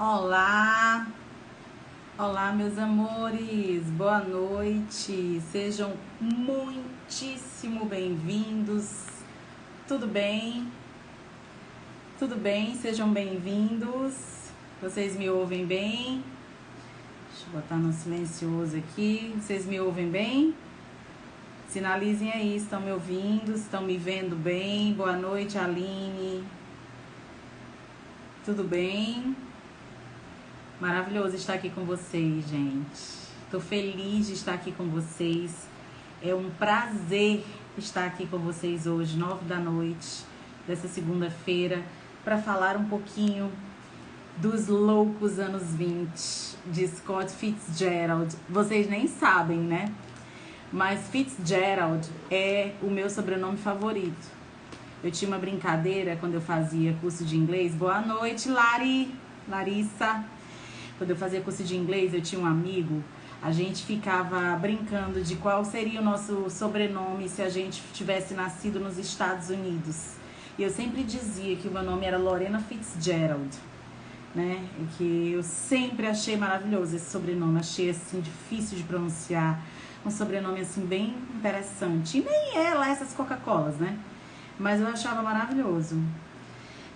Olá, olá meus amores, boa noite, sejam muitíssimo bem-vindos, tudo bem? Tudo bem, sejam bem-vindos, vocês me ouvem bem? Deixa eu botar no silencioso aqui, vocês me ouvem bem? Sinalizem aí, estão me ouvindo, estão me vendo bem? Boa noite, Aline, tudo bem? Maravilhoso estar aqui com vocês, gente. Tô feliz de estar aqui com vocês. É um prazer estar aqui com vocês hoje, 9 da noite, dessa segunda-feira, para falar um pouquinho dos loucos anos 20 de Scott Fitzgerald. Vocês nem sabem, né? Mas Fitzgerald é o meu sobrenome favorito. Eu tinha uma brincadeira quando eu fazia curso de inglês. Boa noite, Larissa. Quando eu fazia curso de inglês, eu tinha um amigo, a gente ficava brincando de qual seria o nosso sobrenome se a gente tivesse nascido nos Estados Unidos. E eu sempre dizia que o meu nome era Lorena Fitzgerald, né? E que eu sempre achei maravilhoso esse sobrenome, achei assim difícil de pronunciar, um sobrenome assim bem interessante. E nem é lá essas Coca-Colas, né? Mas eu achava maravilhoso.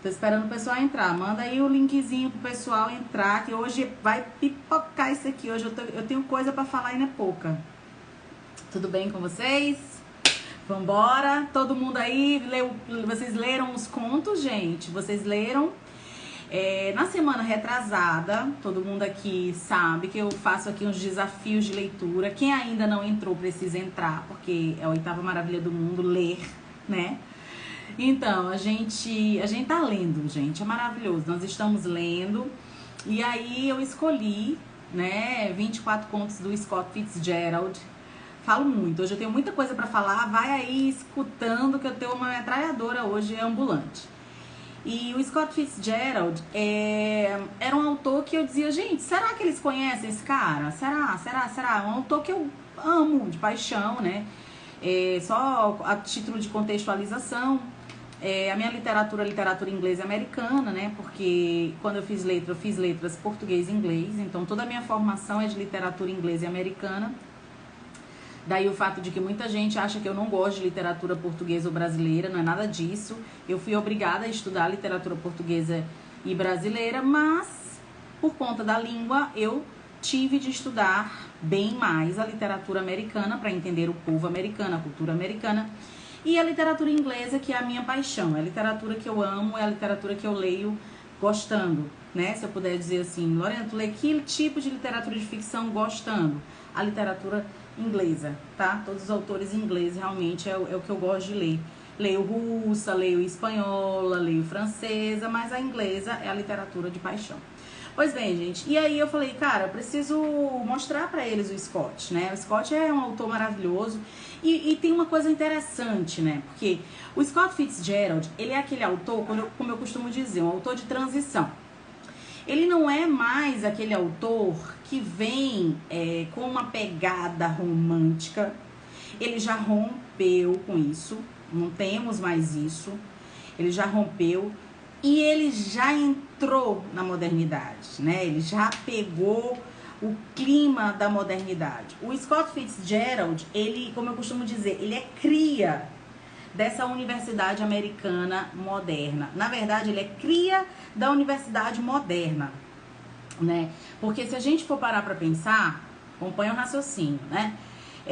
Tô esperando o pessoal entrar. Manda aí o linkzinho pro pessoal entrar, que hoje vai pipocar isso aqui. Hoje eu tenho coisa pra falar e não é pouca. Tudo bem com vocês? Vambora. Todo mundo aí, vocês leram os contos, gente? Vocês leram? Na semana retrasada, todo mundo aqui sabe que eu faço aqui uns desafios de leitura. Quem ainda não entrou precisa entrar, porque é a oitava maravilha do mundo, ler, né? Então, a gente tá lendo, gente, é maravilhoso, nós estamos lendo, e aí eu escolhi, né, 24 contos do Scott Fitzgerald, falo muito, hoje eu tenho muita coisa pra falar, vai aí escutando que eu tenho uma metralhadora hoje ambulante. E o Scott Fitzgerald era um autor que eu dizia, gente, será que eles conhecem esse cara? Será? Um autor que eu amo de paixão, né, só a título de contextualização. A minha literatura inglesa e americana, né? Porque quando eu fiz letras português e inglês, então toda a minha formação é de literatura inglesa e americana. Daí o fato de que muita gente acha que eu não gosto de literatura portuguesa ou brasileira, não é nada disso. Eu fui obrigada a estudar literatura portuguesa e brasileira, mas por conta da língua eu tive de estudar bem mais a literatura americana para entender o povo americano, a cultura americana. E a literatura inglesa, que é a minha paixão, é a literatura que eu amo, é a literatura que eu leio gostando, né? Se eu puder dizer assim, Lorena, tu lê que tipo de literatura de ficção gostando? A literatura inglesa, tá? Todos os autores ingleses realmente é o que eu gosto de ler. Leio russa, leio espanhola, leio francesa, mas a inglesa é a literatura de paixão. Pois bem, gente, e aí eu falei, cara, eu preciso mostrar pra eles o Scott, né? O Scott é um autor maravilhoso e tem uma coisa interessante, né? Porque o Scott Fitzgerald, ele é aquele autor, como eu costumo dizer, um autor de transição. Ele não é mais aquele autor que vem com uma pegada romântica, ele já rompeu com isso, não temos mais isso, ele já rompeu. E ele já entrou na modernidade, né? Ele já pegou o clima da modernidade. O Scott Fitzgerald, ele, como eu costumo dizer, ele é cria dessa universidade americana moderna. Na verdade, ele é cria da universidade moderna, né? Porque se a gente for parar para pensar, acompanha o raciocínio, né?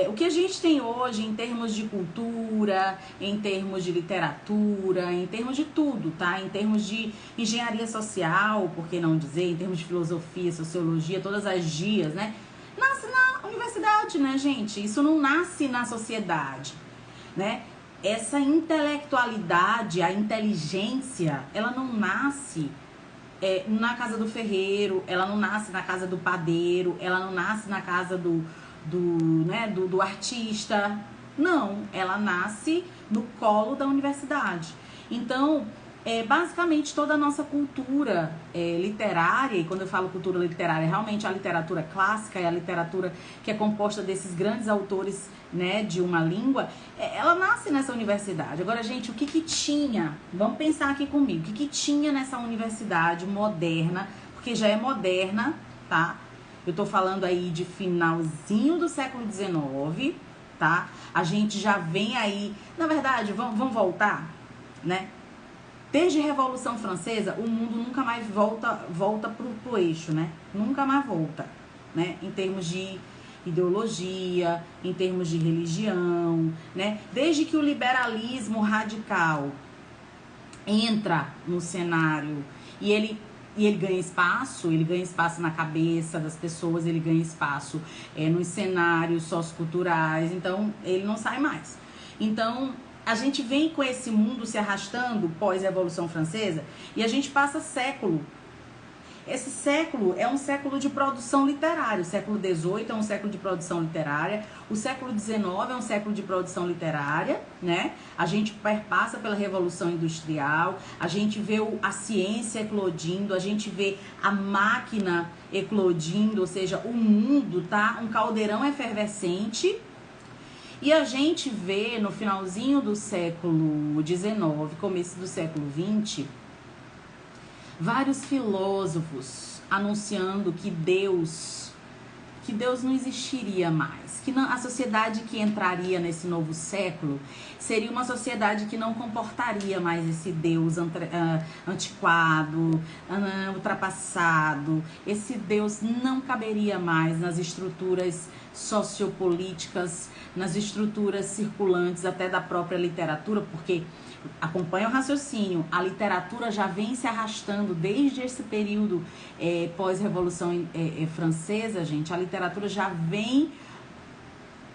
O que a gente tem hoje em termos de cultura, em termos de literatura, em termos de tudo, tá? Em termos de engenharia social, por que não dizer, em termos de filosofia, sociologia, todas as GIAs, né? Nasce na universidade, né, gente? Isso não nasce na sociedade, né? Essa intelectualidade, a inteligência, ela não nasce na casa do ferreiro, ela não nasce na casa do padeiro, ela não nasce na casa do artista. Não, ela nasce no colo da universidade. Então, basicamente toda a nossa cultura literária, e quando eu falo cultura literária, realmente a literatura clássica é a literatura que é composta desses grandes autores, né, de uma língua, ela nasce nessa universidade. Agora, gente, o que tinha? Vamos pensar aqui comigo. O que tinha nessa universidade moderna? porque já é moderna, tá? Eu tô falando aí de finalzinho do século XIX, tá? A gente já vem aí, na verdade, vamos voltar, né? Desde a Revolução Francesa, o mundo nunca mais volta pro eixo, né? Nunca mais volta, né? Em termos de ideologia, em termos de religião, né? Desde que o liberalismo radical entra no cenário e ele ganha espaço na cabeça das pessoas, ele ganha espaço nos cenários socioculturais, então ele não sai mais. Então, a gente vem com esse mundo se arrastando pós-Revolução Francesa e a gente passa século. Esse século é um século de produção literária. O século XVIII é um século de produção literária. O século XIX é um século de produção literária, né? A gente perpassa pela Revolução Industrial, a gente vê a ciência eclodindo, a gente vê a máquina eclodindo, ou seja, o mundo tá um caldeirão efervescente. E a gente vê no finalzinho do século XIX, começo do século XX, vários filósofos anunciando que Deus não existiria mais, que a sociedade que entraria nesse novo século seria uma sociedade que não comportaria mais esse Deus antiquado, ultrapassado. Esse Deus não caberia mais nas estruturas sociopolíticas, nas estruturas circulantes até da própria literatura, porque acompanha o raciocínio, a literatura já vem se arrastando desde esse período pós-Revolução Francesa, gente, a literatura já vem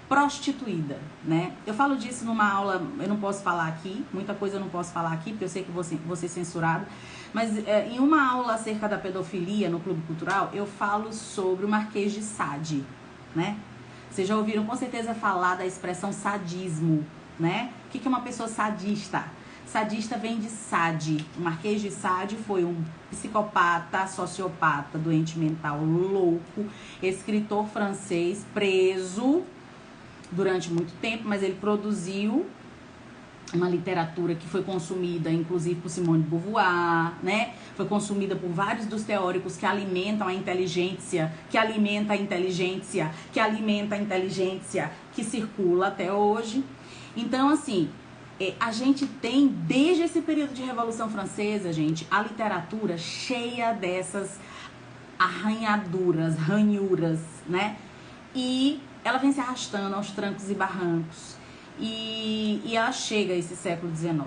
prostituída, né? Eu falo disso numa aula, eu não posso falar aqui, muita coisa eu não posso falar aqui, porque eu sei que vou ser censurado, mas em uma aula acerca da pedofilia no Clube Cultural, eu falo sobre o Marquês de Sade, né? Vocês já ouviram com certeza falar da expressão sadismo, né? O que é uma pessoa sadista? Sadista vem de Sade. O Marquês de Sade foi um psicopata, sociopata, doente mental, louco, escritor francês, preso durante muito tempo, mas ele produziu uma literatura que foi consumida, inclusive, por Simone de Beauvoir, né? Foi consumida por vários dos teóricos que alimentam a inteligência, que alimenta a inteligência, que alimenta a inteligência, que circula até hoje. Então, assim, a gente tem, desde esse período de Revolução Francesa, gente, a literatura cheia dessas arranhaduras, ranhuras, né? E ela vem se arrastando aos trancos e barrancos. E ela chega a esse século XIX.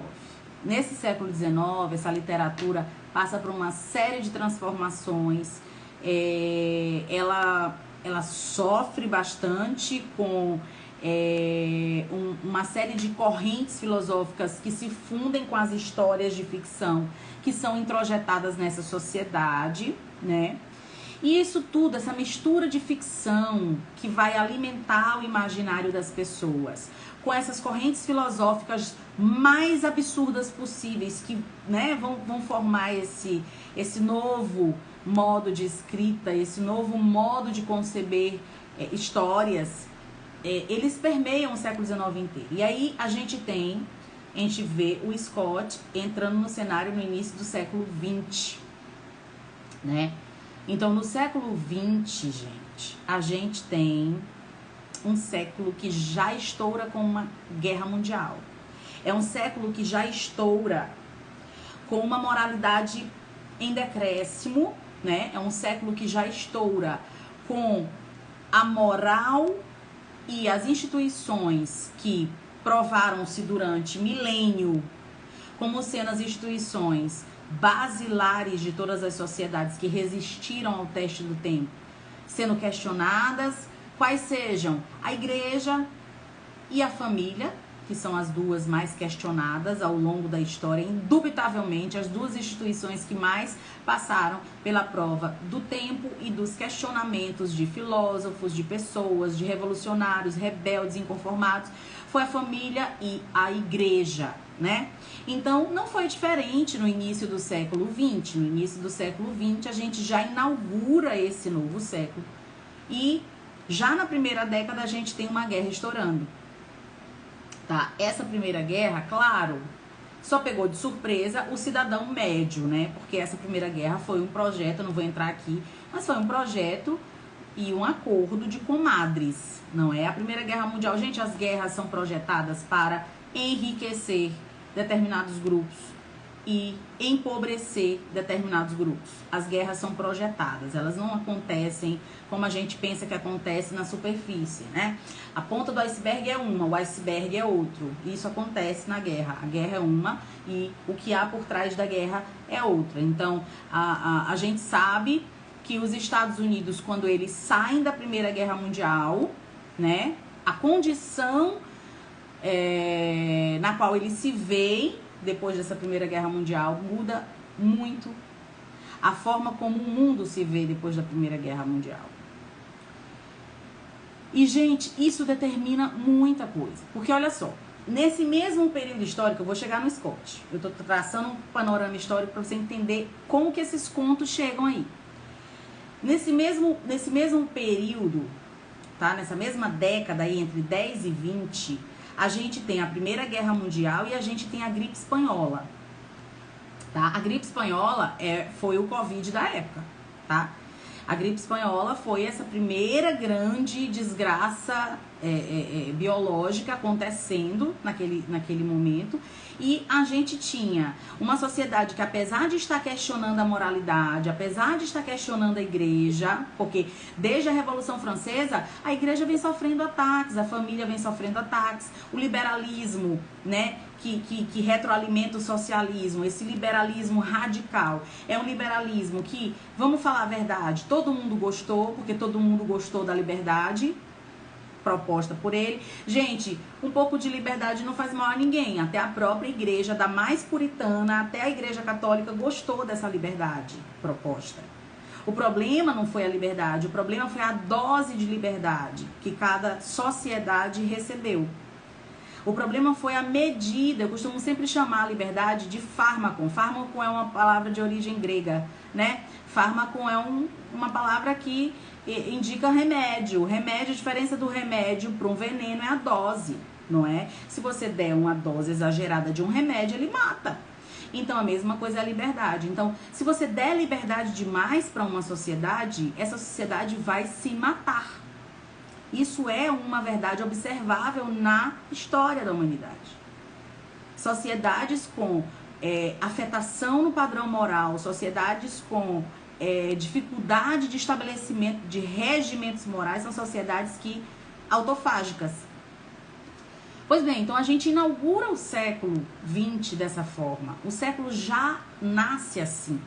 Nesse século XIX, essa literatura passa por uma série de transformações. Ela sofre bastante com uma série de correntes filosóficas que se fundem com as histórias de ficção que são introjetadas nessa sociedade, né? E isso tudo, essa mistura de ficção que vai alimentar o imaginário das pessoas, com essas correntes filosóficas mais absurdas possíveis, que, né, vão formar esse novo modo de escrita, esse novo modo de conceber histórias, eles permeiam o século XIX inteiro. E aí a gente vê o Scott entrando no cenário no início do século XX, né? Então, no século XX, gente, a gente tem um século que já estoura com uma guerra mundial. É um século que já estoura com uma moralidade em decréscimo, né? É um século que já estoura com a moral e as instituições que provaram-se durante milênio como sendo as instituições basilares de todas as sociedades que resistiram ao teste do tempo, sendo questionadas, quais sejam a igreja e a família, que são as duas mais questionadas ao longo da história, indubitavelmente as duas instituições que mais passaram pela prova do tempo e dos questionamentos de filósofos, de pessoas, de revolucionários, rebeldes, inconformados, foi a família e a igreja, né? Então, não foi diferente no início do século XX. No início do século XX, a gente já inaugura esse novo século. E já na primeira década, a gente tem uma guerra estourando. Tá? Essa primeira guerra, claro, só pegou de surpresa o cidadão médio, né? Porque essa Primeira Guerra foi um projeto, não vou entrar aqui, mas foi um projeto e um acordo de comadres, não é? A Primeira Guerra Mundial, gente, as guerras são projetadas para enriquecer determinados grupos e empobrecer determinados grupos. As guerras são projetadas, elas não acontecem como a gente pensa que acontece na superfície, né? A ponta do iceberg é uma, o iceberg é outro. Isso acontece na guerra. A guerra é uma e o que há por trás da guerra é outra. Então, a gente sabe que os Estados Unidos, quando eles saem da Primeira Guerra Mundial, né? A condição na qual eles se veem depois dessa Primeira Guerra Mundial muda muito a forma como o mundo se vê depois da Primeira Guerra Mundial. E, gente, isso determina muita coisa. Porque, olha só, nesse mesmo período histórico, eu vou chegar no Scott. Eu tô traçando um panorama histórico para você entender como que esses contos chegam aí. Nesse mesmo período, tá? Nessa mesma década aí, entre 10 e 20, a gente tem a Primeira Guerra Mundial e a gente tem a gripe espanhola, tá? A gripe espanhola foi o Covid da época, tá? A gripe espanhola foi essa primeira grande desgraça biológica acontecendo naquele momento. E a gente tinha uma sociedade que, apesar de estar questionando a moralidade, apesar de estar questionando a igreja, porque desde a Revolução Francesa, a igreja vem sofrendo ataques, a família vem sofrendo ataques, o liberalismo, né, que retroalimenta o socialismo, esse liberalismo radical, é um liberalismo que, vamos falar a verdade, todo mundo gostou, porque todo mundo gostou da liberdade proposta por ele. Gente, um pouco de liberdade não faz mal a ninguém. Até a própria igreja, da mais puritana até a igreja católica, gostou dessa liberdade proposta. O problema não foi a liberdade, o problema foi a dose de liberdade que cada sociedade recebeu. O problema foi a medida. Eu costumo sempre chamar a liberdade de fármaco. Fármaco é uma palavra de origem grega, né? Fármaco é uma palavra que indica remédio. Remédio, a diferença do remédio para um veneno é a dose, não é? Se você der uma dose exagerada de um remédio, ele mata. Então, a mesma coisa é a liberdade. Então, se você der liberdade demais para uma sociedade, essa sociedade vai se matar. Isso é uma verdade observável na história da humanidade. Sociedades com afetação no padrão moral, sociedades com dificuldade de estabelecimento de regimentos morais, são sociedades autofágicas. Pois bem, então a gente inaugura o século XX dessa forma. O século já nasce assim.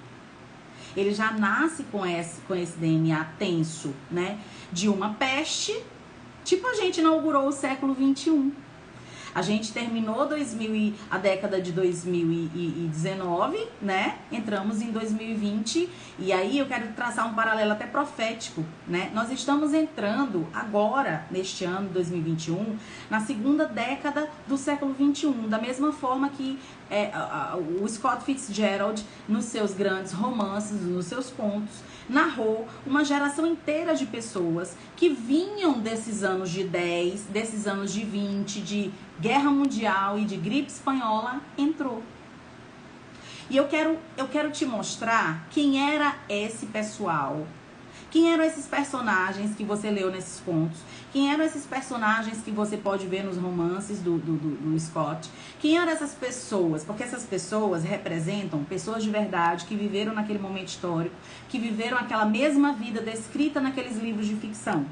Ele já nasce com esse DNA tenso, né? De uma peste, tipo a gente inaugurou o século XXI. A gente terminou a década de 2019, né? Entramos em 2020 e aí eu quero traçar um paralelo até profético, né? Nós estamos entrando agora, neste ano 2021, na segunda década do século XXI, da mesma forma que o Scott Fitzgerald, nos seus grandes romances, nos seus contos, narrou uma geração inteira de pessoas que vinham desses anos de 10, desses anos de 20, de Guerra Mundial e de gripe espanhola, entrou. E eu quero te mostrar quem era esse pessoal. Quem eram esses personagens que você leu nesses contos? Quem eram esses personagens que você pode ver nos romances do Scott? Quem eram essas pessoas? Porque essas pessoas representam pessoas de verdade que viveram naquele momento histórico, que viveram aquela mesma vida descrita naqueles livros de ficção.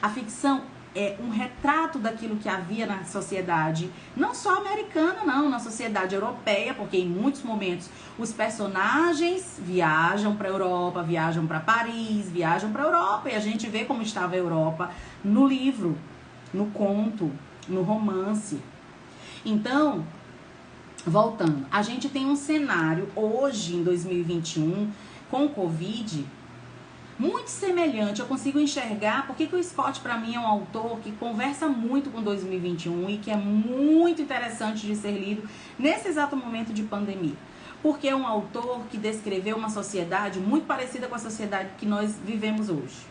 A ficção é um retrato daquilo que havia na sociedade, não só americana, não, na sociedade europeia, porque em muitos momentos os personagens viajam para a Europa, viajam para Paris, viajam para a Europa, e a gente vê como estava a Europa no livro, no conto, no romance. Então, voltando, a gente tem um cenário hoje, em 2021, com o Covid, muito semelhante. Eu consigo enxergar porque que o Scott, para mim, é um autor que conversa muito com 2021 e que é muito interessante de ser lido nesse exato momento de pandemia. Porque é um autor que descreveu uma sociedade muito parecida com a sociedade que nós vivemos hoje.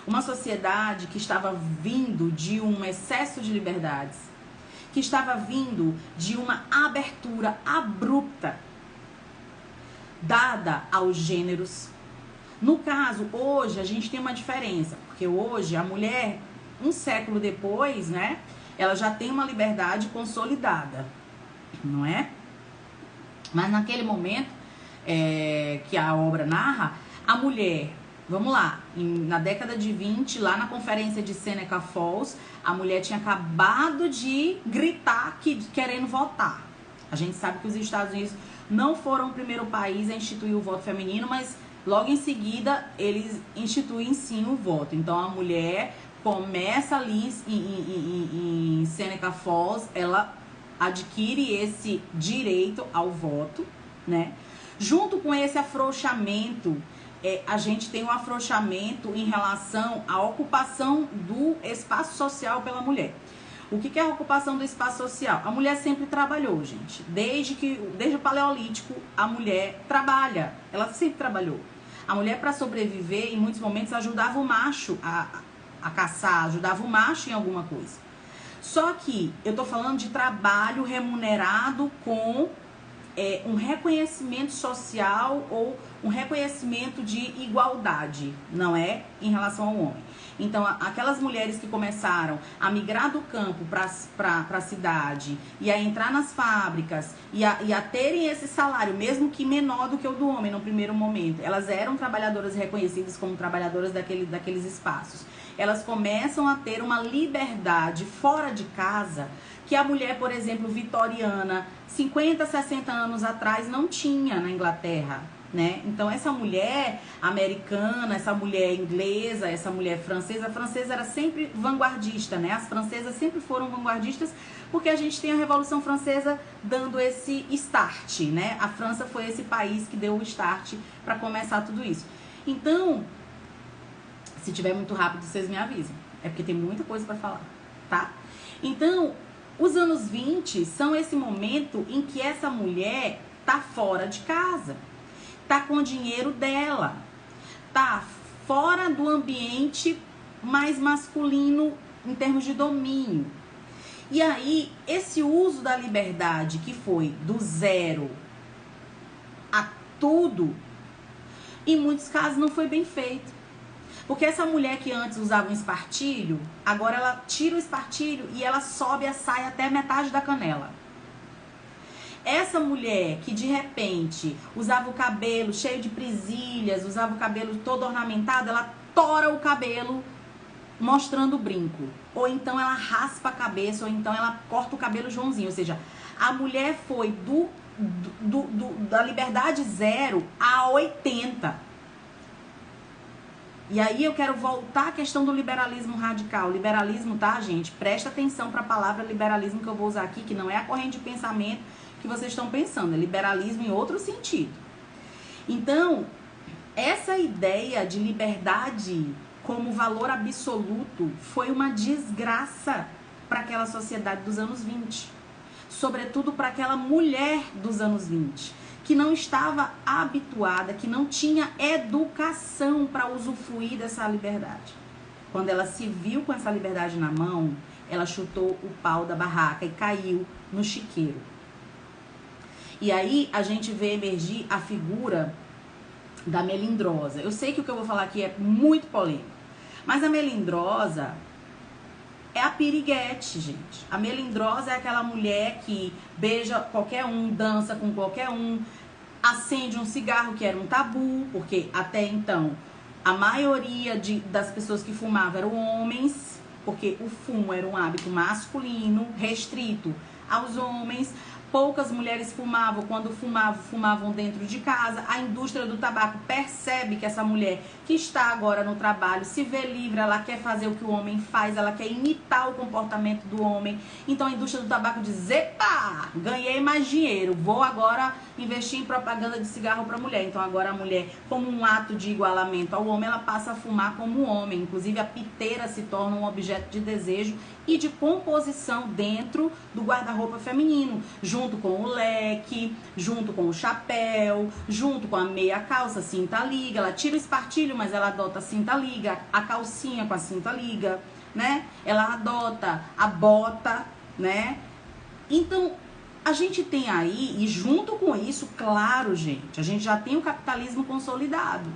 Uma sociedade que estava vindo de um excesso de liberdades, que estava vindo de uma abertura abrupta dada aos gêneros. No caso, hoje a gente tem uma diferença, porque hoje a mulher, um século depois, né, ela já tem uma liberdade consolidada, não é? Mas naquele momento que a obra narra, a mulher, vamos lá, na década de 20, lá na conferência de Seneca Falls, a mulher tinha acabado de gritar querendo votar. A gente sabe que os Estados Unidos não foram o primeiro país a instituir o voto feminino, mas logo em seguida eles instituem sim o voto. Então a mulher começa ali em Seneca Falls, ela adquire esse direito ao voto, né? Junto com esse afrouxamento, a gente tem um afrouxamento em relação à ocupação do espaço social pela mulher. O que é a ocupação do espaço social? A mulher sempre trabalhou, gente. Desde o Paleolítico, a mulher trabalha. Ela sempre trabalhou. A mulher, para sobreviver, em muitos momentos, ajudava o macho a caçar, ajudava o macho em alguma coisa. Só que eu tô falando de trabalho remunerado com um reconhecimento social ou um reconhecimento de igualdade, não é? Em relação ao homem. Então, aquelas mulheres que começaram a migrar do campo para a cidade e a entrar nas fábricas e a terem esse salário, mesmo que menor do que o do homem no primeiro momento, elas eram trabalhadoras reconhecidas como trabalhadoras daqueles espaços. Elas começam a ter uma liberdade fora de casa que a mulher, por exemplo, vitoriana, 50, 60 anos atrás não tinha na Inglaterra, né? Então essa mulher americana, essa mulher inglesa, essa mulher francesa, a francesa era sempre vanguardista, né? As francesas sempre foram vanguardistas porque a gente tem a Revolução Francesa dando esse start, né? A França foi esse país que deu o start para começar tudo isso. Então, se tiver muito rápido, vocês me avisam. É porque tem muita coisa para falar, tá? Então, os anos 20 são esse momento em que essa mulher tá fora de casa, tá com o dinheiro dela, tá fora do ambiente mais masculino em termos de domínio. E aí, esse uso da liberdade que foi do zero a tudo, em muitos casos não foi bem feito. Porque essa mulher que antes usava um espartilho, agora ela tira o espartilho e ela sobe a saia até metade da canela. Essa mulher que de repente usava o cabelo cheio de presilhas, usava o cabelo todo ornamentado, ela tora o cabelo mostrando o brinco. Ou então ela raspa a cabeça, ou então ela corta o cabelo Joãozinho. Ou seja, a mulher foi da liberdade zero a 80. E aí eu quero voltar à questão do liberalismo radical. Liberalismo, tá, gente? Presta atenção para a palavra liberalismo que eu vou usar aqui, que não é a corrente de pensamento que vocês estão pensando. É liberalismo em outro sentido. Então, essa ideia de liberdade como valor absoluto foi uma desgraça para aquela sociedade dos anos 20. Sobretudo para aquela mulher dos anos 20. Que não estava habituada, que não tinha educação para usufruir dessa liberdade. Quando ela se viu com essa liberdade na mão, ela chutou o pau da barraca e caiu no chiqueiro. E aí a gente vê emergir a figura da melindrosa. Eu sei que o que eu vou falar aqui é muito polêmico, mas a melindrosa é a piriguete, gente. A melindrosa é aquela mulher que beija qualquer um, dança com qualquer um, acende um cigarro, que era um tabu, porque até então a maioria das pessoas que fumavam eram homens, porque o fumo era um hábito masculino, restrito aos homens. Poucas mulheres fumavam, quando fumavam dentro de casa. A indústria do tabaco percebe que essa mulher que está agora no trabalho se vê livre, ela quer fazer o que o homem faz, ela quer imitar o comportamento do homem. Então a indústria do tabaco diz: epa, ganhei mais dinheiro, vou agora investir em propaganda de cigarro para mulher. Então agora a mulher, como um ato de igualamento ao homem, ela passa a fumar como homem. Inclusive a piteira se torna um objeto de desejo e de composição dentro do guarda-roupa feminino, junto com o leque, junto com o chapéu, junto com a meia calça, cinta liga. Ela tira o espartilho, mas ela adota a cinta liga, a calcinha com a cinta liga, né? Ela adota a bota, né? Então, a gente tem aí, e junto com isso, claro, gente, a gente já tem o capitalismo consolidado.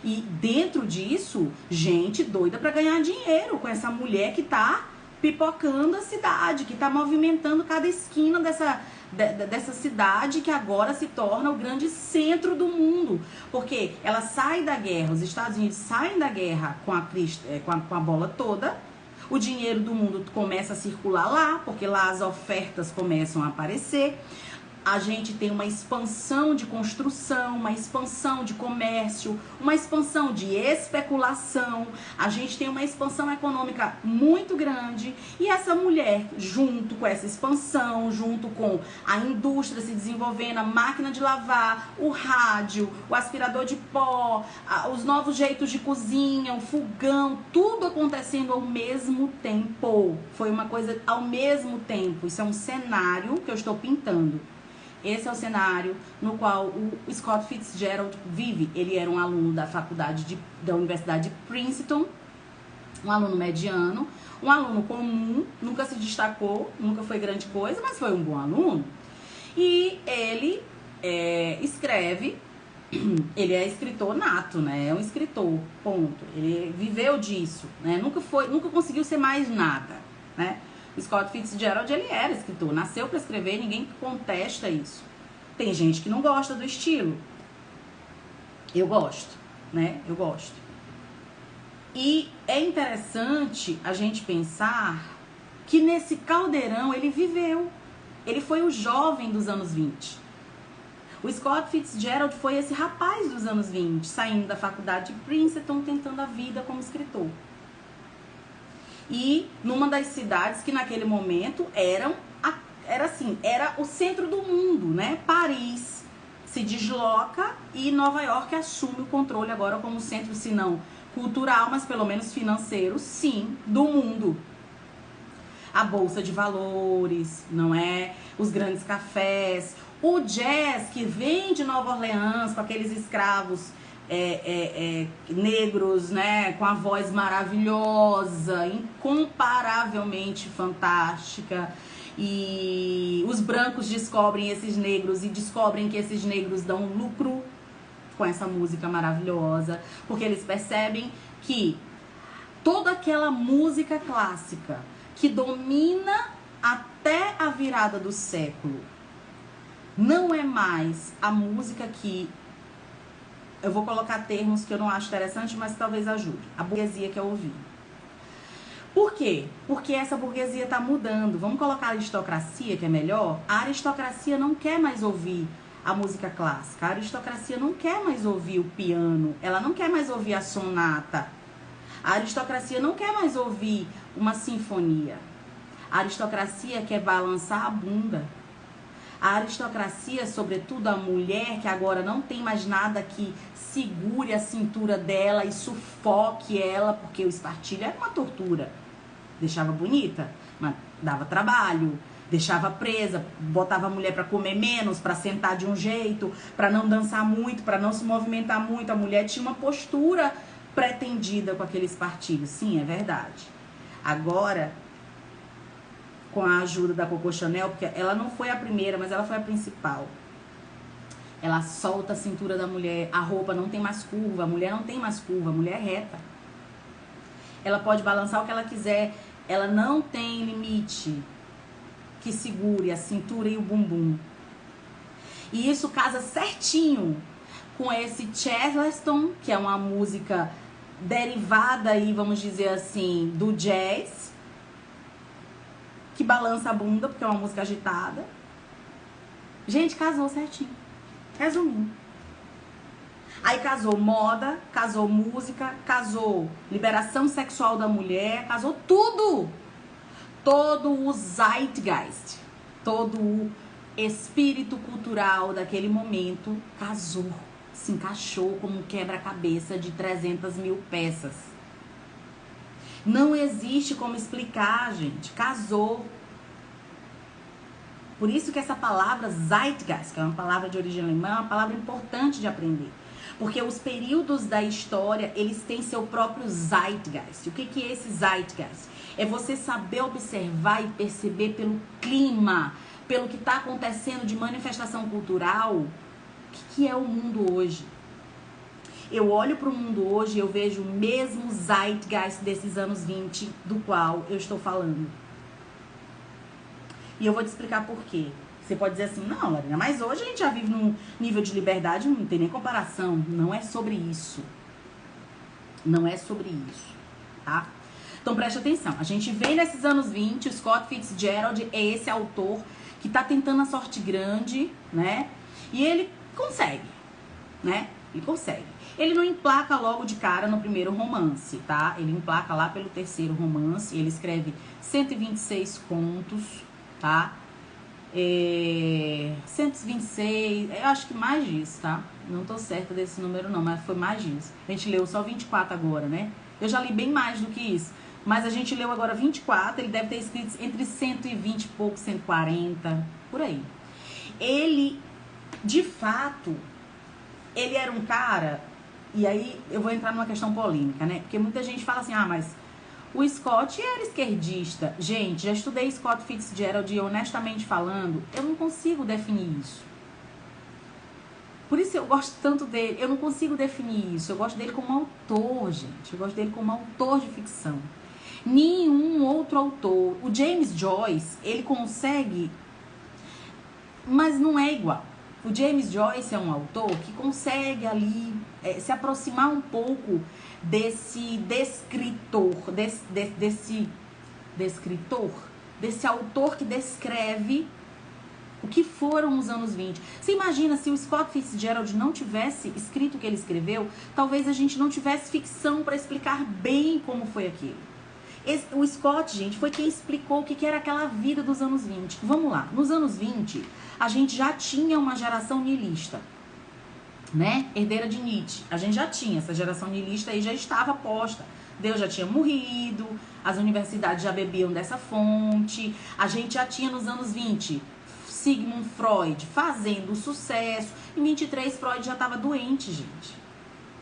E dentro disso, gente doida pra ganhar dinheiro com essa mulher que tá pipocando a cidade, que tá movimentando cada esquina dessa cidade que agora se torna o grande centro do mundo. Porque ela sai da guerra, os Estados Unidos saem da guerra com a bola toda, o dinheiro do mundo começa a circular lá, porque lá as ofertas começam a aparecer. A gente tem uma expansão de construção, uma expansão de comércio, uma expansão de especulação. A gente tem uma expansão econômica muito grande. E essa mulher, junto com essa expansão, junto com a indústria se desenvolvendo, a máquina de lavar, o rádio, o aspirador de pó, os novos jeitos de cozinha, o fogão, tudo acontecendo ao mesmo tempo. Foi uma coisa ao mesmo tempo. Isso é um cenário que eu estou pintando. Esse é o cenário no qual o Scott Fitzgerald vive. Ele era um aluno da da Universidade de Princeton, um aluno mediano, um aluno comum, nunca se destacou, nunca foi grande coisa, mas foi um bom aluno. E ele escreve, ele é escritor nato, né? É um escritor, ponto. Ele viveu disso, né? Nunca conseguiu ser mais nada, né? O Scott Fitzgerald, ele era escritor, nasceu para escrever, ninguém contesta isso. Tem gente que não gosta do estilo. Eu gosto, né? Eu gosto. E é interessante a gente pensar que nesse caldeirão ele viveu. Ele foi o jovem dos anos 20. O Scott Fitzgerald foi esse rapaz dos anos 20, saindo da faculdade de Princeton, tentando a vida como escritor. E numa das cidades que naquele momento era o centro do mundo, né? Paris se desloca e Nova York assume o controle agora como centro, se não cultural, mas pelo menos financeiro, sim, do mundo. A bolsa de valores, não é? Os grandes cafés, o jazz que vem de Nova Orleans com aqueles escravos negros, né, com a voz maravilhosa, incomparavelmente fantástica, e os brancos descobrem esses negros e descobrem que esses negros dão lucro com essa música maravilhosa, porque eles percebem que toda aquela música clássica que domina até a virada do século não é mais a música que eu vou colocar termos que eu não acho interessante, mas talvez ajude. A burguesia quer ouvir. Por quê? Porque essa burguesia está mudando. Vamos colocar a aristocracia, que é melhor? A aristocracia não quer mais ouvir a música clássica. A aristocracia não quer mais ouvir o piano. Ela não quer mais ouvir a sonata. A aristocracia não quer mais ouvir uma sinfonia. A aristocracia quer balançar a bunda. A aristocracia, sobretudo a mulher, que agora não tem mais nada que segure a cintura dela e sufoque ela, porque o espartilho era uma tortura. Deixava bonita, mas dava trabalho, deixava presa, botava a mulher para comer menos, para sentar de um jeito, para não dançar muito, para não se movimentar muito. A mulher tinha uma postura pretendida com aquele espartilho. Sim, é verdade. Agora, com a ajuda da Coco Chanel, porque ela não foi a primeira, mas ela foi a principal. Ela solta a cintura da mulher, a roupa não tem mais curva, a mulher não tem mais curva, a mulher é reta. Ela pode balançar o que ela quiser, ela não tem limite que segure a cintura e o bumbum. E isso casa certinho com esse Charleston, que é uma música derivada aí, vamos dizer assim, do jazz, que balança a bunda, porque é uma música agitada. Gente, casou certinho. Resumindo. Aí casou moda, casou música, casou liberação sexual da mulher, casou tudo. Todo o zeitgeist, todo o espírito cultural daquele momento casou, se encaixou como um quebra-cabeça de 300 mil peças. Não existe como explicar, gente. Casou. Por isso que essa palavra Zeitgeist, que é uma palavra de origem alemã, é uma palavra importante de aprender. Porque os períodos da história, eles têm seu próprio zeitgeist. O que é esse zeitgeist? É você saber observar e perceber pelo clima, pelo que está acontecendo de manifestação cultural, o que é o mundo hoje. Eu olho para o mundo hoje e eu vejo o mesmo zeitgeist desses anos 20 do qual eu estou falando. E eu vou te explicar por quê. Você pode dizer assim, não, Lorena, mas hoje a gente já vive num nível de liberdade, não tem nem comparação. Não é sobre isso. Não é sobre isso, tá? Então preste atenção. A gente vê nesses anos 20, o Scott Fitzgerald é esse autor que tá tentando a sorte grande, né? E ele consegue, né? Ele consegue. Ele não emplaca logo de cara no primeiro romance, tá? Ele emplaca lá pelo terceiro romance. Ele escreve 126 contos, tá? 126, eu acho que mais disso, tá? Não tô certa desse número não, mas foi mais disso. A gente leu só 24 agora, né? Eu já li bem mais do que isso. Mas a gente leu agora 24, ele deve ter escrito entre 120 e pouco, 140, por aí. Ele, de fato, ele era um cara, e aí eu vou entrar numa questão polêmica, né? Porque muita gente fala assim, ah, mas o Scott era esquerdista. Gente, já estudei Scott Fitzgerald e honestamente falando, eu não consigo definir isso. Por isso eu gosto tanto dele, eu não consigo definir isso. Eu gosto dele como autor, gente. Eu gosto dele como autor de ficção. Nenhum outro autor. O James Joyce, ele consegue, mas não é igual. O James Joyce é um autor que consegue ali se aproximar um pouco desse descritor, desse autor que descreve o que foram os anos 20. Você imagina se o Scott Fitzgerald não tivesse escrito o que ele escreveu, talvez a gente não tivesse ficção para explicar bem como foi aquilo. O Scott, gente, foi quem explicou o que era aquela vida dos anos 20. Vamos lá, nos anos 20, a gente já tinha uma geração niilista, né? Herdeira de Nietzsche. A gente já tinha, essa geração niilista aí já estava posta. Deus já tinha morrido, as universidades já bebiam dessa fonte. A gente já tinha nos anos 20 Sigmund Freud fazendo sucesso. Em 23 Freud já estava doente, gente.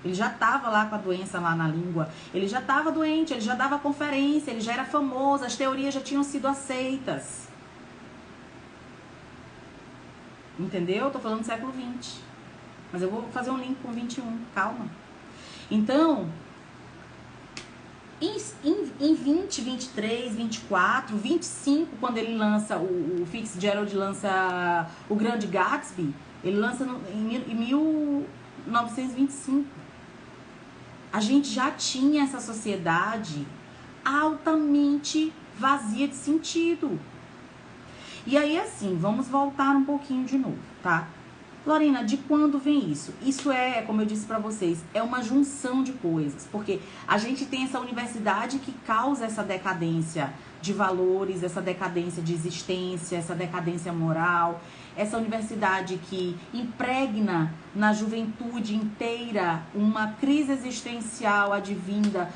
Ele já estava lá com a doença lá na língua. Ele já estava doente, ele já dava conferência, ele já era famoso, as teorias já tinham sido aceitas. Entendeu? Eu tô falando do século 20. Mas eu vou fazer um link com 21, calma. Então, em 20, 23, 24, 25, quando ele lança, o Fitzgerald lança O Grande Gatsby, ele lança em 1925. A gente já tinha essa sociedade altamente vazia de sentido. E aí, assim, vamos voltar um pouquinho de novo, tá? Lorena, de quando vem isso? Isso é, como eu disse pra vocês, é uma junção de coisas. Porque a gente tem essa universidade que causa essa decadência de valores, essa decadência de existência, essa decadência moral. Essa universidade que impregna na juventude inteira uma crise existencial advinda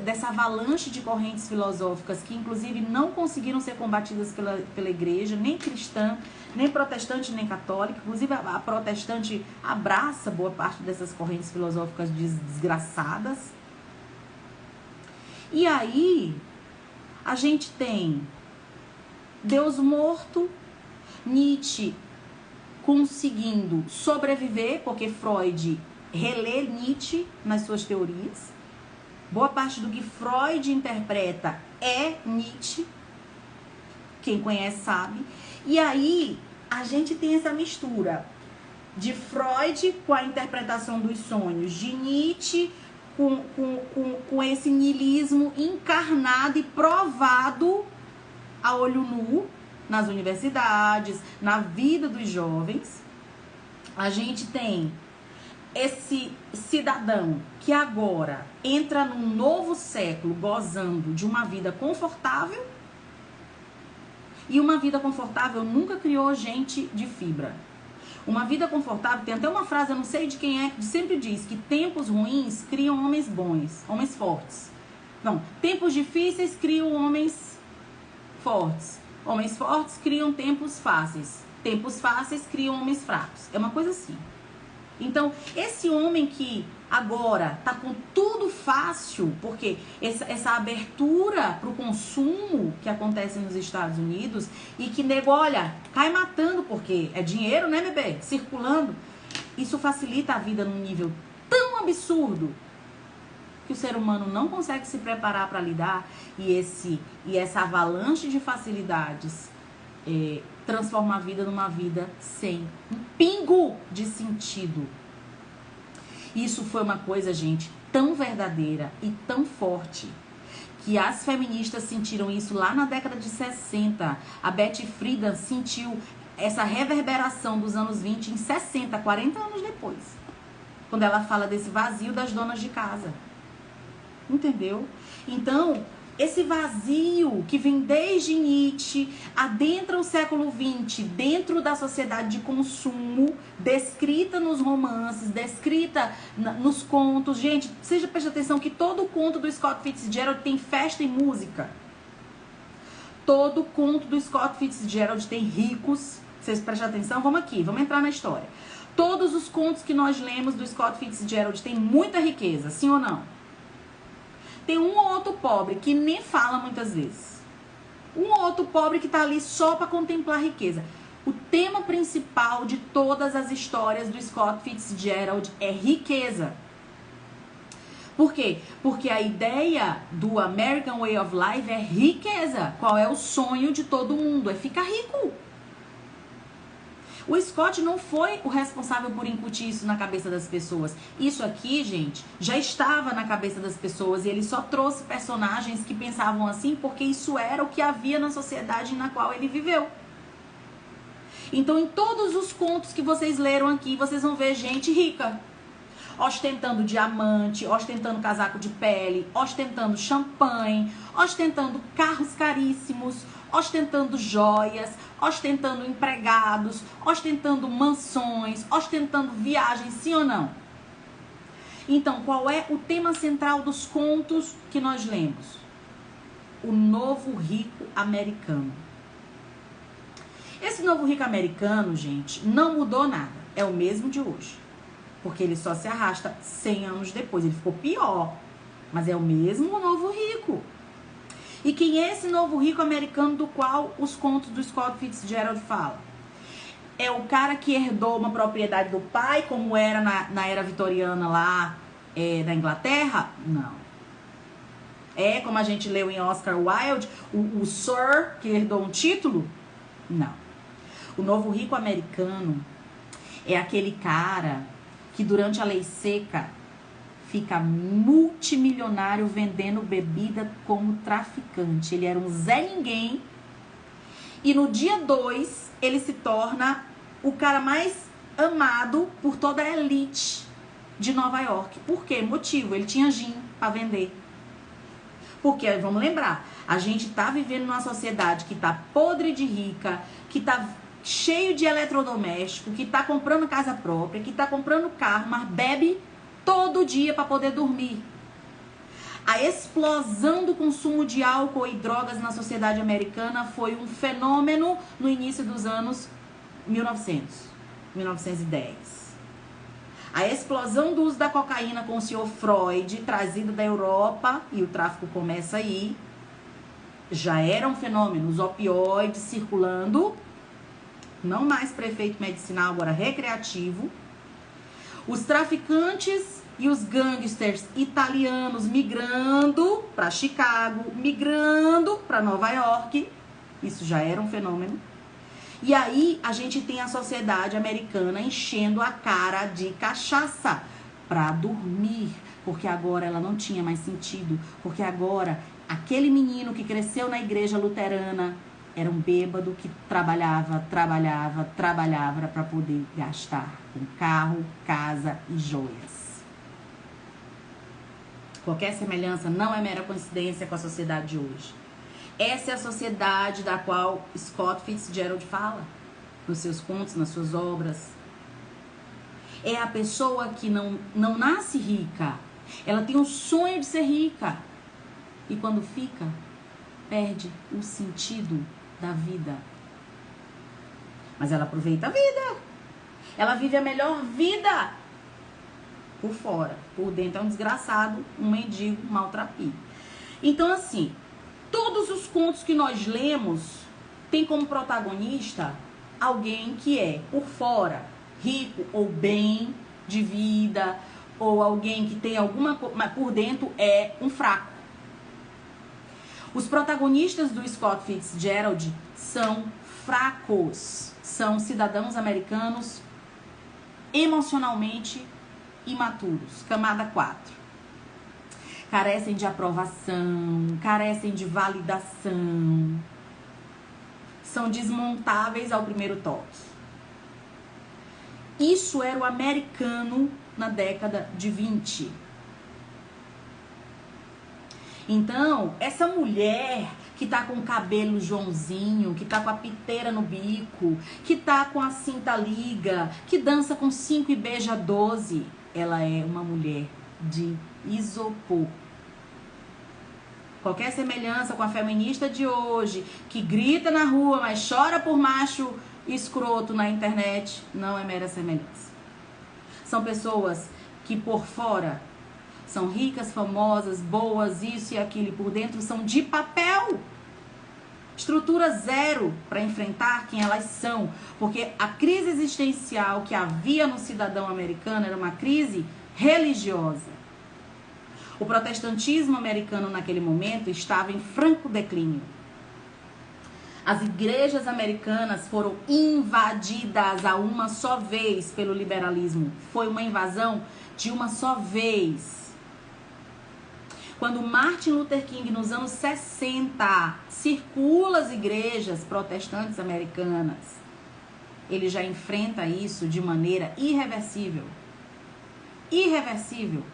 dessa avalanche de correntes filosóficas que, inclusive, não conseguiram ser combatidas pela igreja, nem cristã, nem protestante, nem católica. Inclusive, a protestante abraça boa parte dessas correntes filosóficas desgraçadas. E aí, a gente tem Deus morto, Nietzsche conseguindo sobreviver, porque Freud relê Nietzsche nas suas teorias. Boa parte do que Freud interpreta é Nietzsche. Quem conhece sabe. E aí a gente tem essa mistura de Freud com a interpretação dos sonhos, de Nietzsche com esse niilismo encarnado e provado a olho nu nas universidades, na vida dos jovens. A gente tem esse cidadão que agora entra num novo século gozando de uma vida confortável. E uma vida confortável nunca criou gente de fibra. Uma vida confortável, tem até uma frase, eu não sei de quem é, que sempre diz que tempos ruins criam homens bons, homens fortes. Não, tempos difíceis criam homens fortes. Homens fortes criam tempos fáceis. Tempos fáceis criam homens fracos. É uma coisa assim. Então, esse homem que agora tá com tudo fácil, porque essa abertura pro consumo que acontece nos Estados Unidos e que nego, olha, cai matando, porque é dinheiro, né, bebê? Circulando. Isso facilita a vida num nível tão absurdo que o ser humano não consegue se preparar para lidar e essa avalanche de facilidades transforma a vida numa vida sem um pingo de sentido. Isso foi uma coisa, gente, tão verdadeira e tão forte que as feministas sentiram isso lá na década de 60. A Betty Friedan sentiu essa reverberação dos anos 20 em 60, 40 anos depois, quando ela fala desse vazio das donas de casa. Entendeu? Então, esse vazio que vem desde Nietzsche, adentra o século XX, dentro da sociedade de consumo, descrita nos romances, descrita nos contos. Gente, seja preste atenção que todo conto do Scott Fitzgerald tem festa e música. Todo conto do Scott Fitzgerald tem ricos. Vocês prestem atenção? Vamos aqui, vamos entrar na história. Todos os contos que nós lemos do Scott Fitzgerald têm muita riqueza, sim ou não? Tem um ou outro pobre que nem fala muitas vezes. Um ou outro pobre que tá ali só para contemplar a riqueza. O tema principal de todas as histórias do Scott Fitzgerald é riqueza. Por quê? Porque a ideia do American Way of Life é riqueza. Qual é o sonho de todo mundo? É ficar rico. O Scott não foi o responsável por incutir isso na cabeça das pessoas. Isso aqui, gente, já estava na cabeça das pessoas e ele só trouxe personagens que pensavam assim porque isso era o que havia na sociedade na qual ele viveu. Então, em todos os contos que vocês leram aqui, vocês vão ver gente rica. Ostentando diamante, ostentando casaco de pele, ostentando champanhe, ostentando carros caríssimos, ostentando joias, ostentando empregados, ostentando mansões, ostentando viagens, sim ou não? Então, qual é o tema central dos contos que nós lemos? O novo rico americano. Esse novo rico americano, gente, não mudou nada. É o mesmo de hoje. Porque ele só se arrasta 100 anos depois. Ele ficou pior. Mas é o mesmo novo rico. E quem é esse novo rico americano do qual os contos do Scott Fitzgerald falam? É o cara que herdou uma propriedade do pai, como era na era vitoriana lá da Inglaterra? Não. É como a gente leu em Oscar Wilde, o Sir que herdou um título? Não. O novo rico americano é aquele cara que durante a lei seca fica multimilionário vendendo bebida como traficante. Ele era um Zé Ninguém e no dia 2 ele se torna o cara mais amado por toda a elite de Nova York. Por quê? Motivo, ele tinha gin para vender. Porque, vamos lembrar, a gente tá vivendo numa sociedade que tá podre de rica, que tá cheio de eletrodoméstico, que tá comprando casa própria, que tá comprando carro, mas bebe todo dia para poder dormir. A explosão do consumo de álcool e drogas na sociedade americana foi um fenômeno no início dos anos 1910. A explosão do uso da cocaína com o senhor Freud, trazido da Europa, e o tráfico começa aí, já era um fenômeno. Os opioides circulando, não mais para efeito medicinal, agora recreativo. Os traficantes e os gangsters italianos migrando para Chicago, migrando para Nova York. Isso já era um fenômeno. E aí a gente tem a sociedade americana enchendo a cara de cachaça para dormir, porque agora ela não tinha mais sentido, porque agora aquele menino que cresceu na igreja luterana era um bêbado que trabalhava para poder gastar com carro, casa e joias. Qualquer semelhança não é mera coincidência com a sociedade de hoje. Essa é a sociedade da qual Scott Fitzgerald fala nos seus contos, nas suas obras. É a pessoa que não nasce rica. Ela tem o sonho de ser rica. E quando fica, perde o sentido da vida. Mas ela aproveita a vida. Ela vive a melhor vida por fora. Por dentro é um desgraçado, um mendigo, um maltrapilho. Então, assim, todos os contos que nós lemos tem como protagonista alguém que é, por fora, rico ou bem de vida, ou alguém que tem alguma coisa, mas por dentro é um fraco. Os protagonistas do Scott Fitzgerald são fracos, são cidadãos americanos emocionalmente imaturos, camada 4. Carecem de aprovação, carecem de validação, são desmontáveis ao primeiro toque. Isso era o americano na década de 20. Então, essa mulher que tá com o cabelo Joãozinho, que tá com a piteira no bico, que tá com a cinta liga, que dança com 5 e beija 12, ela é uma mulher de isopor. Qualquer semelhança com a feminista de hoje, que grita na rua, mas chora por macho escroto na internet, não é mera semelhança. São pessoas que por fora são ricas, famosas, boas, isso e aquilo, e por dentro são de papel. Estrutura zero para enfrentar quem elas são. Porque a crise existencial que havia no cidadão americano era uma crise religiosa. O protestantismo americano naquele momento estava em franco declínio. As igrejas americanas foram invadidas a uma só vez pelo liberalismo. Foi uma invasão de uma só vez. Quando Martin Luther King, nos anos 60, circula as igrejas protestantes americanas, ele já enfrenta isso de maneira irreversível. Irreversível.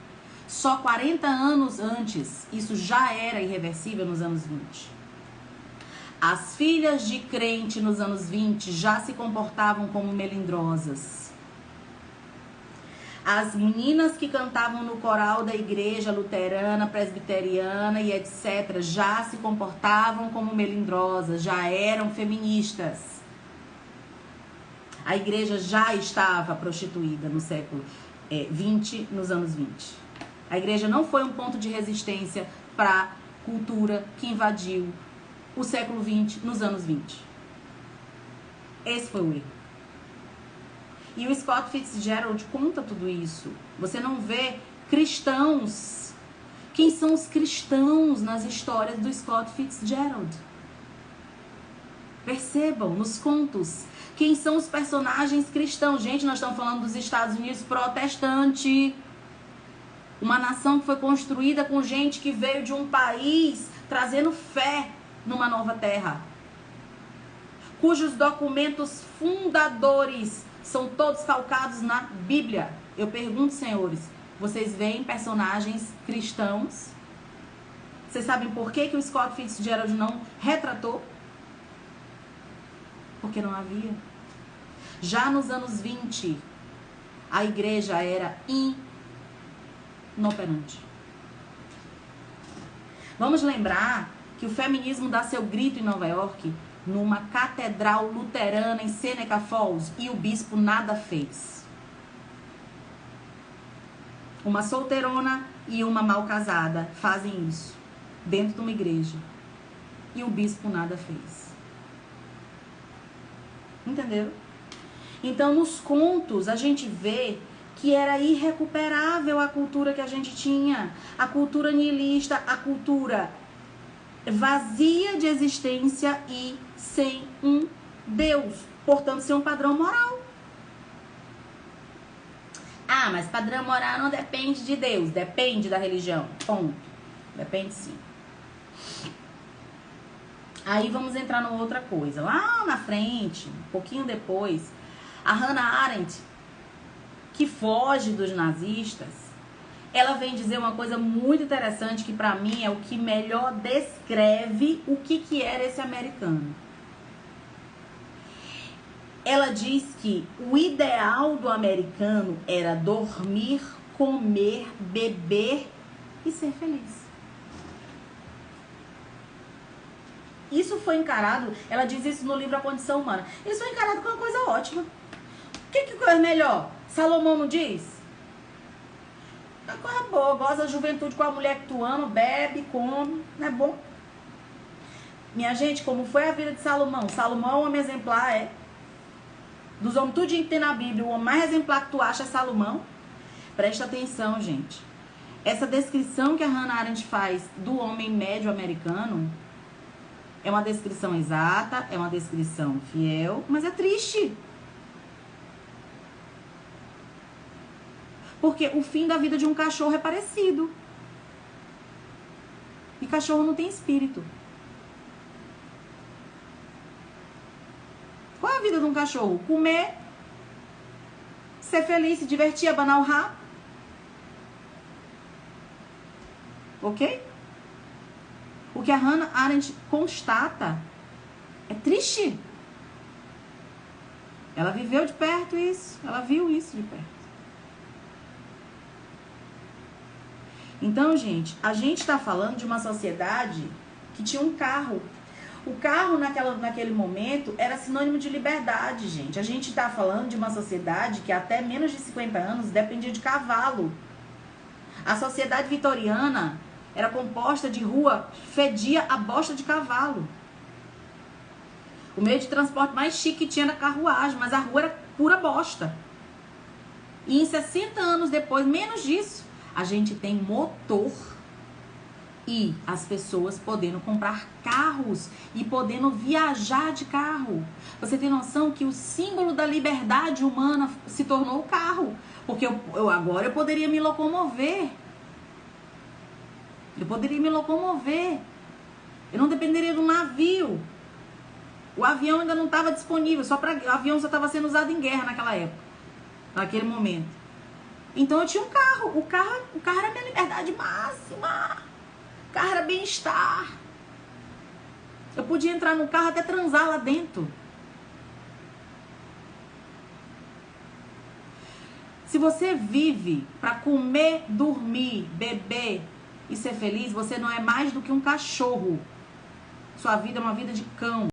Só 40 anos antes, isso já era irreversível nos anos 20. As filhas de crente nos anos 20 já se comportavam como melindrosas. As meninas que cantavam no coral da igreja luterana, presbiteriana e etc. já se comportavam como melindrosas, já eram feministas. A igreja já estava prostituída no século 20, nos anos 20. A igreja não foi um ponto de resistência para a cultura que invadiu o século 20 nos anos 20. Esse foi o erro. E o Scott Fitzgerald conta tudo isso. Você não vê cristãos. Quem são os cristãos nas histórias do Scott Fitzgerald? Percebam, nos contos. Quem são os personagens cristãos? Gente, nós estamos falando dos Estados Unidos protestante. Uma nação que foi construída com gente que veio de um país trazendo fé numa nova terra. Cujos documentos fundadores são todos calcados na Bíblia. Eu pergunto, senhores, vocês veem personagens cristãos? Vocês sabem por que o Scott Fitzgerald não retratou? Porque não havia. Já nos anos 20, a igreja era inoperante. Vamos lembrar que o feminismo dá seu grito em Nova York, numa catedral luterana em Seneca Falls, e o bispo nada fez. Uma solteirona e uma mal casada fazem isso dentro de uma igreja, e o bispo nada fez. Entendeu? Então, nos contos, a gente vê que era irrecuperável a cultura que a gente tinha, a cultura nihilista, a cultura vazia de existência e sem um Deus, portanto, sem um padrão moral. Ah, mas padrão moral não depende de Deus, depende da religião, ponto. Depende sim. Aí vamos entrar numa outra coisa. Lá na frente, um pouquinho depois, a Hannah Arendt, que foge dos nazistas, ela vem dizer uma coisa muito interessante que pra mim é o que melhor descreve o que era esse americano. Ela diz que o ideal do americano era dormir, comer, beber e ser feliz. Isso foi encarado, ela diz isso no livro A Condição Humana, isso foi encarado como uma coisa ótima. O que é melhor? Salomão não diz? É uma coisa boa, goza da juventude com a mulher que tu ama, bebe, come, não é bom? Minha gente, como foi a vida de Salomão? Salomão é um homem exemplar, é. Dos homens tudinho que tem na Bíblia, o homem mais exemplar que tu acha é Salomão. Presta atenção, gente. Essa descrição que a Hannah Arendt faz do homem médio americano é uma descrição exata, é uma descrição fiel, mas é triste. Porque o fim da vida de um cachorro é parecido. E cachorro não tem espírito. Qual é a vida de um cachorro? Comer, ser feliz, se divertir, abanar o rabo. Ok? O que a Hannah Arendt constata é triste. Ela viveu de perto isso. Ela viu isso de perto. Então, gente, a gente está falando de uma sociedade que tinha um carro. O carro naquele momento era sinônimo de liberdade, gente. A gente está falando de uma sociedade que até menos de 50 anos dependia de cavalo. A sociedade vitoriana era composta de rua, fedia a bosta de cavalo. O meio de transporte mais chique que tinha era carruagem, mas a rua era pura bosta. E em 60 anos depois, menos disso, a gente tem motor e as pessoas podendo comprar carros e podendo viajar de carro. Você tem noção que o símbolo da liberdade humana se tornou o carro? Porque agora eu poderia me locomover. Eu poderia me locomover. Eu não dependeria do navio. O avião ainda não estava disponível. O avião só estava sendo usado em guerra naquela época. Naquele momento. Então eu tinha um carro. O carro era a minha liberdade máxima. O carro era bem-estar. Eu podia entrar no carro até transar lá dentro. Se você vive para comer, dormir, beber e ser feliz, você não é mais do que um cachorro. Sua vida é uma vida de cão.